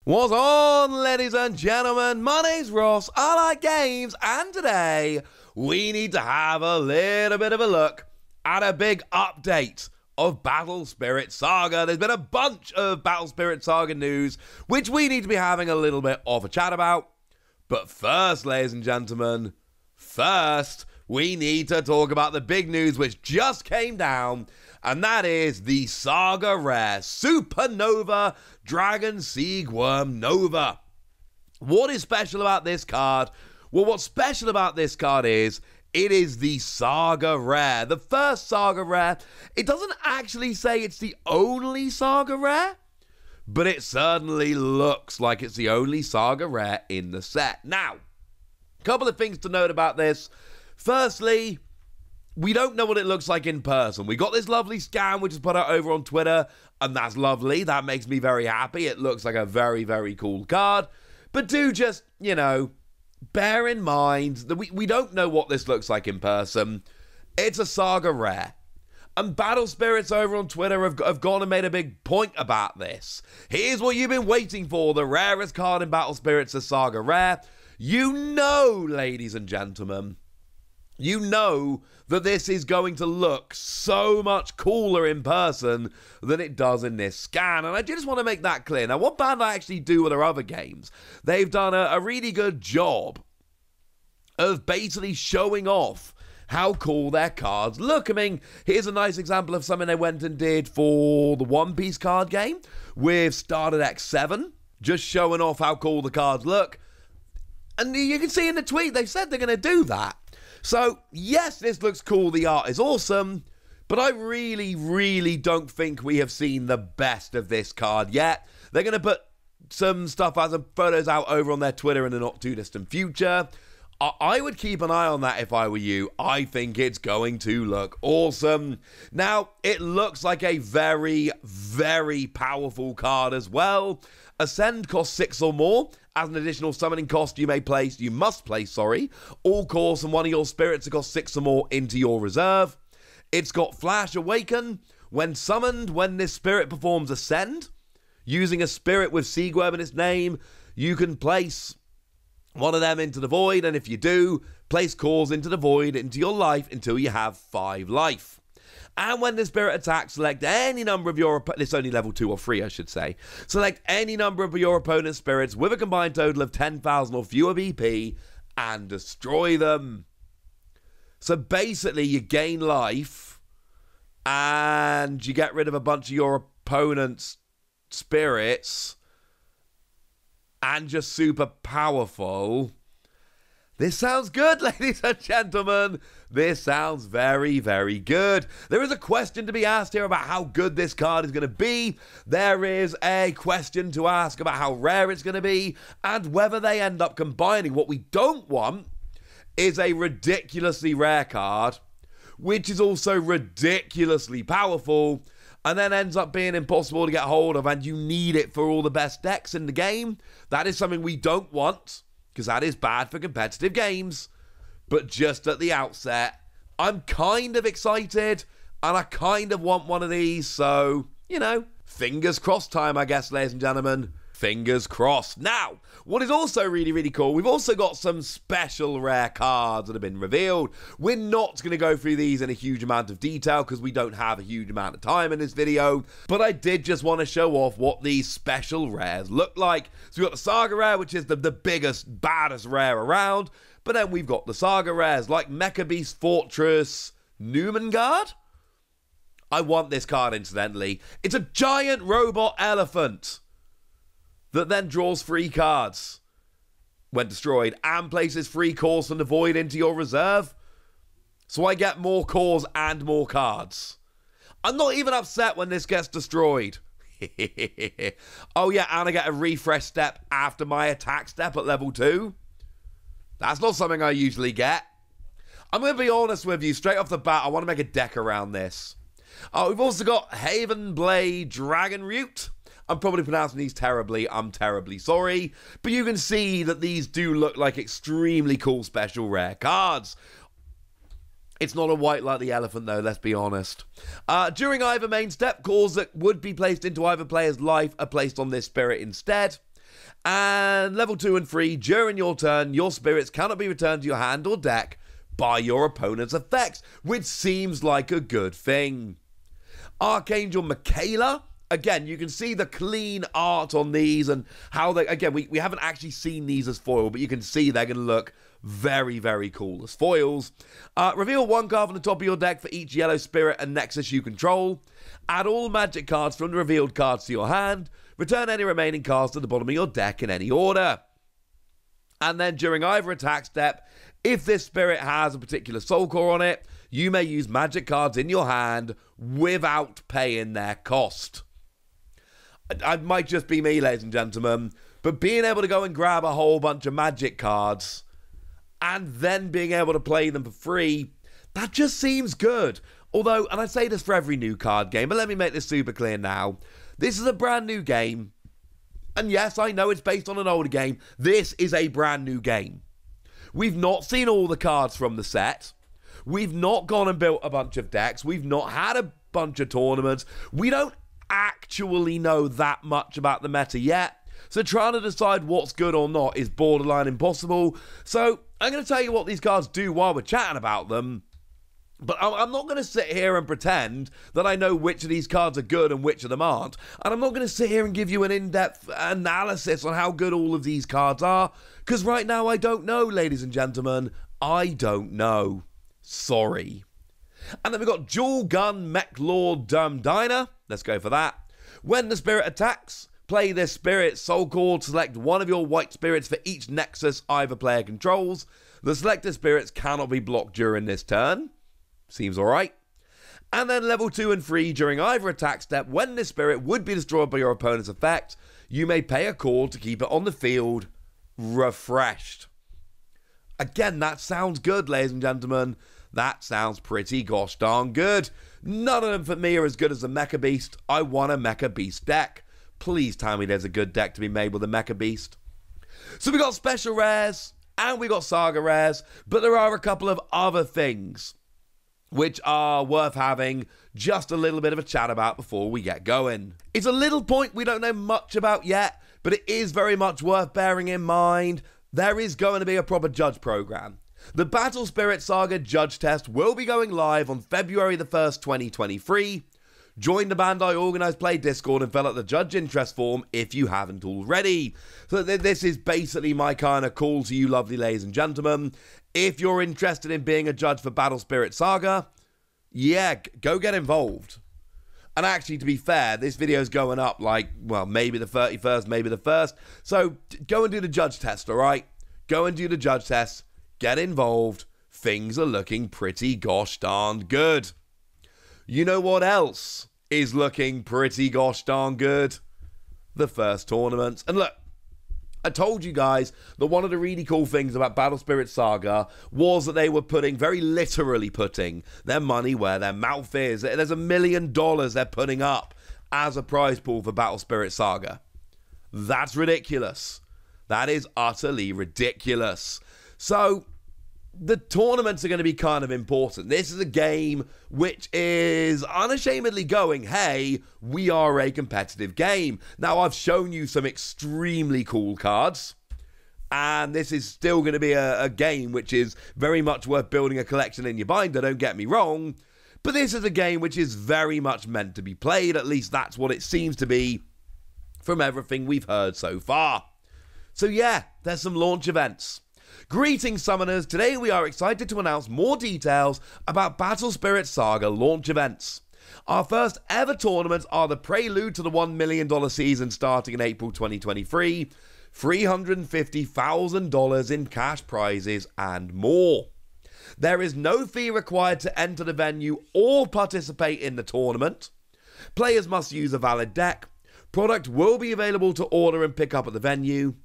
What's on, ladies and gentlemen? My name's Ross, I like games, and today we need to have a little bit of a look at a big update of Battle Spirit Saga. There's been a bunch of Battle Spirit Saga news, which we need to be having a little bit of a chat about. But first, ladies and gentlemen, we need to talk about the big news which just came down, and that is the Saga Rare Supernova Dragon Seagworm Nova. What is special about this card? Well, what's special about this card is it is the Saga Rare. The first Saga Rare. It doesn't actually say it's the only Saga Rare, but it certainly looks like it's the only Saga Rare in the set. Now, a couple of things to note about this. Firstly, we don't know what it looks like in person. We got this lovely scan which is put out over on Twitter, and that's lovely. That makes me very happy. It looks like a very, very cool card. But do just, bear in mind that we don't know what this looks like in person. It's a Saga Rare. And Battle Spirits over on Twitter have gone and made a big point about this. Here's what you've been waiting for. The rarest card in Battle Spirits is Saga Rare. You know, ladies and gentlemen, you know that this is going to look so much cooler in person than it does in this scan. And I just want to make that clear. Now, what Bandai actually do with their other games, they've done a really good job of basically showing off how cool their cards look. I mean, here's a nice example of something they went and did for the One Piece card game with Starter Deck 7, just showing off how cool the cards look. And you can see in the tweet, they said they're going to do that. So, yes, this looks cool, the art is awesome, but I really, really don't think we have seen the best of this card yet. They're going to put some stuff as photos out over on their Twitter in the not too distant future. I would keep an eye on that if I were you. I think it's going to look awesome. Now, it looks like a very, very powerful card as well. Ascend costs 6 or more. As an additional summoning cost, you must place all cores from one of your spirits that cost 6 or more into your reserve. It's got Flash Awaken. When summoned, when this spirit performs Ascend, using a spirit with Seagworm in its name, you can place one of them into the void, and if you do, place cores into the void, into your life, until you have 5 life. And when the spirit attacks, select any number of your... It's only level 2 or 3, I should say. Select any number of your opponent's spirits with a combined total of 10,000 or fewer BP and destroy them. So basically, you gain life and you get rid of a bunch of your opponent's spirits and just super powerful. This sounds good, ladies and gentlemen. This sounds very, very good. There is a question to be asked here about how good this card is going to be. There is a question to ask about how rare it's going to be and whether they end up combining. What we don't want is a ridiculously rare card, which is also ridiculously powerful, and then ends up being impossible to get hold of, and you need it for all the best decks in the game. That is something we don't want, because that is bad for competitive games. But just at the outset, I'm kind of excited, and I kind of want one of these, so, fingers crossed time, I guess, ladies and gentlemen. Fingers crossed. Now, what is also really, really cool, we've also got some special rare cards that have been revealed. We're not going to go through these in a huge amount of detail because we don't have a huge amount of time in this video, but I did just want to show off what these special rares look like. So we've got the Saga Rare, which is the biggest, baddest rare around, but then we've got the Saga Rares like Mecha Beast Fortress Numengard. I want this card, incidentally. It's a giant robot elephant that then draws 3 cards when destroyed and places 3 cores from the void into your reserve. So I get more cores and more cards. I'm not even upset when this gets destroyed. Oh yeah, and I get a refresh step after my attack step at level 2. That's not something I usually get. I'm going to be honest with you, straight off the bat, I want to make a deck around this. We've also got Haven Blade Dragon Root. I'm probably pronouncing these terribly. I'm terribly sorry. But you can see that these do look like extremely cool special rare cards. It's not a white like the elephant, though, let's be honest. During either main step, cores that would be placed into either player's life are placed on this spirit instead. And level 2 and 3, during your turn, your spirits cannot be returned to your hand or deck by your opponent's effects, which seems like a good thing. Archangel Michaela, again, you can see the clean art on these and how they, again, we haven't actually seen these as foil, but you can see they're going to look very, very cool as foils. Reveal one card from the top of your deck for each yellow spirit and nexus you control. Add all magic cards from the revealed cards to your hand. Return any remaining cards to the bottom of your deck in any order. And then during either attack step, if this spirit has a particular soul core on it, you may use magic cards in your hand without paying their cost. It might just be me, ladies and gentlemen, but being able to go and grab a whole bunch of magic cards and then being able to play them for free, that just seems good. Although, and I say this for every new card game, but let me make this super clear now. This is a brand new game. And yes, I know it's based on an older game. This is a brand new game. We've not seen all the cards from the set. We've not gone and built a bunch of decks. We've not had a bunch of tournaments. We don't actually know that much about the meta yet. So trying to decide what's good or not is borderline impossible. So I'm going to tell you what these cards do while we're chatting about them. But I'm not going to sit here and pretend that I know which of these cards are good and which of them aren't. And I'm not going to sit here and give you an in-depth analysis on how good all of these cards are. Because right now I don't know, ladies and gentlemen. I don't know. Sorry. And then we've got Dual Gun Mech Lord Diner. Let's go for that. When the spirit attacks, play this spirit soul cord. Select one of your white spirits for each nexus either player controls. The selected spirits cannot be blocked during this turn. Seems alright. And then level 2 and 3, during either attack step, when this spirit would be destroyed by your opponent's effect, you may pay a call to keep it on the field refreshed. Again, that sounds good, ladies and gentlemen. That sounds pretty gosh darn good. None of them for me are as good as the Mecha Beast. I want a Mecha Beast deck. Please tell me there's a good deck to be made with a Mecha Beast. So we got special rares and we got Saga Rares, but there are a couple of other things which are worth having just a little bit of a chat about before we get going. It's a little point we don't know much about yet, but it is very much worth bearing in mind. There is going to be a proper judge program. The Battle Spirit Saga Judge Test will be going live on February the 1st, 2023. Join the Bandai Organized Play Discord and fill out the judge interest form if you haven't already. So this is basically my kind of call to you lovely ladies and gentlemen. If you're interested in being a judge for Battle Spirit Saga, yeah, go get involved. And actually, to be fair, this video is going up like, well, maybe the 31st, maybe the 1st. So go and do the judge test, all right? Go and do the judge test. Get involved. Things are looking pretty gosh darn good. You know what else is looking pretty gosh darn good? The first tournaments. And look, I told you guys that one of the really cool things about Battle Spirit Saga was that they were very literally putting their money where their mouth is. There's $1 million they're putting up as a prize pool for Battle Spirit Saga. That's ridiculous. That is utterly ridiculous. So the tournaments are going to be kind of important. This is a game which is unashamedly going, hey, we are a competitive game. Now, I've shown you some extremely cool cards, and this is still going to be a game which is very much worth building a collection in your binder, don't get me wrong, but this is a game which is very much meant to be played. At least that's what it seems to be from everything we've heard so far. So yeah, there's some launch events. Greetings, summoners. Today we are excited to announce more details about Battle Spirit Saga launch events. Our first ever tournaments are the prelude to the $1 million season starting in April 2023, $350,000 in cash prizes and more. There is no fee required to enter the venue or participate in the tournament. Players must use a valid deck. Product will be available to order and pick up at the venue.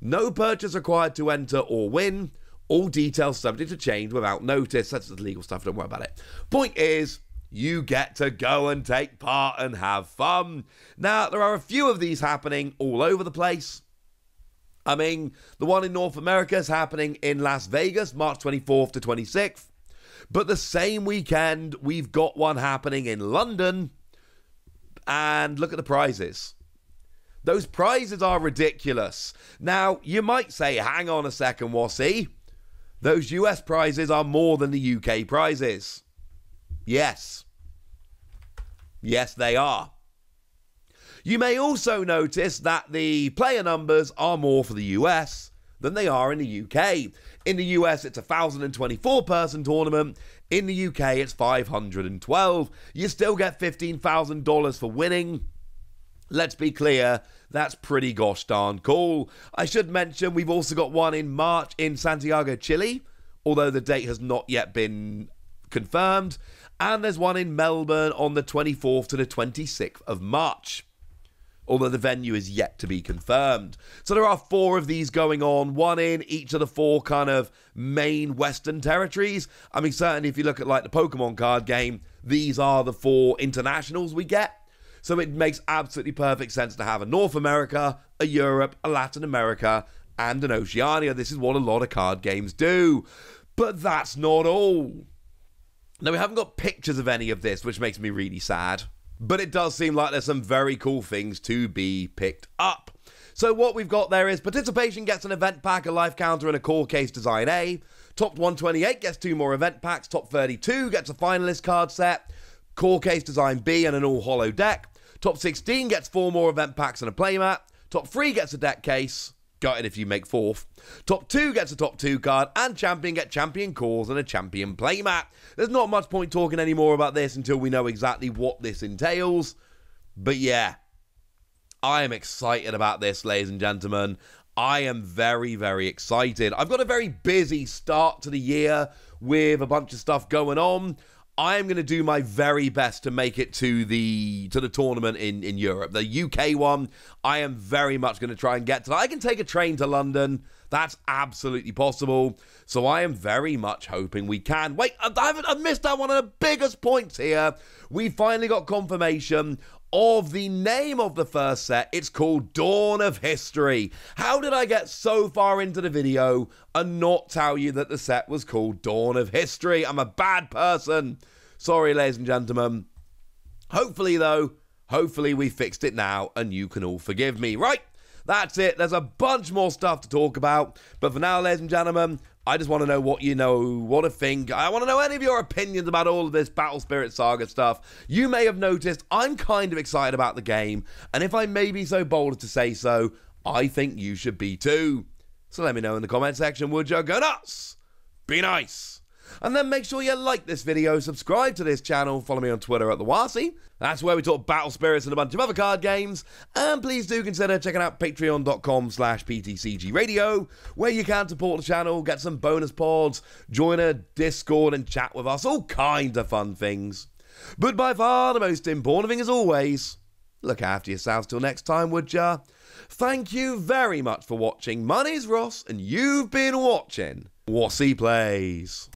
No purchase required to enter or win. All details subject to change without notice. That's the legal stuff, don't worry about it. Point is, you get to go and take part and have fun. Now, there are a few of these happening all over the place. I mean, the one in North America is happening in Las Vegas, March 24th to 26th. But the same weekend, we've got one happening in London. And look at the prizes. Those prizes are ridiculous. Now, you might say, hang on a second, Wassy. Those US prizes are more than the UK prizes. Yes. Yes, they are. You may also notice that the player numbers are more for the US than they are in the UK. In the US, it's a 1,024-person tournament. In the UK, it's 512. You still get $15,000 for winning. Let's be clear, that's pretty gosh darn cool. I should mention we've also got one in March in Santiago, Chile, although the date has not yet been confirmed. And there's one in Melbourne on the 24th to the 26th of March, although the venue is yet to be confirmed. So there are 4 of these going on, one in each of the 4 kind of main Western territories. I mean, certainly if you look at like the Pokemon card game, these are the 4 internationals we get. So it makes absolutely perfect sense to have a North America, a Europe, a Latin America, and an Oceania. This is what a lot of card games do. But that's not all. Now, we haven't got pictures of any of this, which makes me really sad. But it does seem like there's some very cool things to be picked up. So what we've got there is participation gets an event pack, a life counter, and a core case design A. Top 128 gets 2 more event packs. Top 32 gets a finalist card set, core case design B, and an all hollow deck. Top 16 gets 4 more event packs and a playmat. Top 3 gets a deck case. Gutted if you make 4th. Top 2 gets a top 2 card, and champion get champion cores and a champion playmat. There's not much point talking any more about this until we know exactly what this entails. But yeah, I am excited about this, ladies and gentlemen. I am very, very excited. I've got a very busy start to the year with a bunch of stuff going on. I am going to do my very best to make it to the tournament in Europe. The UK one, I am very much going to try and get to that. I can take a train to London. That's absolutely possible. So I am very much hoping we can. Wait, I missed out one of the biggest points here. We finally got confirmation of the name of the first set. It's called Dawn of History. How did I get so far into the video and not tell you that the set was called Dawn of History? I'm a bad person. Sorry, ladies and gentlemen. Hopefully, though, we fixed it now and you can all forgive me. Right, that's it. There's a bunch more stuff to talk about. But for now, ladies and gentlemen, I just want to know what you know, what to think. I want to know any of your opinions about all of this Battle Spirit Saga stuff. You may have noticed I'm kind of excited about the game, and if I may be so bold as to say so, I think you should be too. So let me know in the comment section, would you? Go nuts! Be nice! And then make sure you like this video, subscribe to this channel, follow me on Twitter at @TheWassy. That's where we talk Battle Spirits and a bunch of other card games. And please do consider checking out patreon.com/PTCGradio, where you can support the channel, get some bonus pods, join a Discord and chat with us, all kinds of fun things. But by far the most important thing, as always, look after yourselves till next time, would ya? Thank you very much for watching. My name's Ross, and you've been watching Wassy Plays.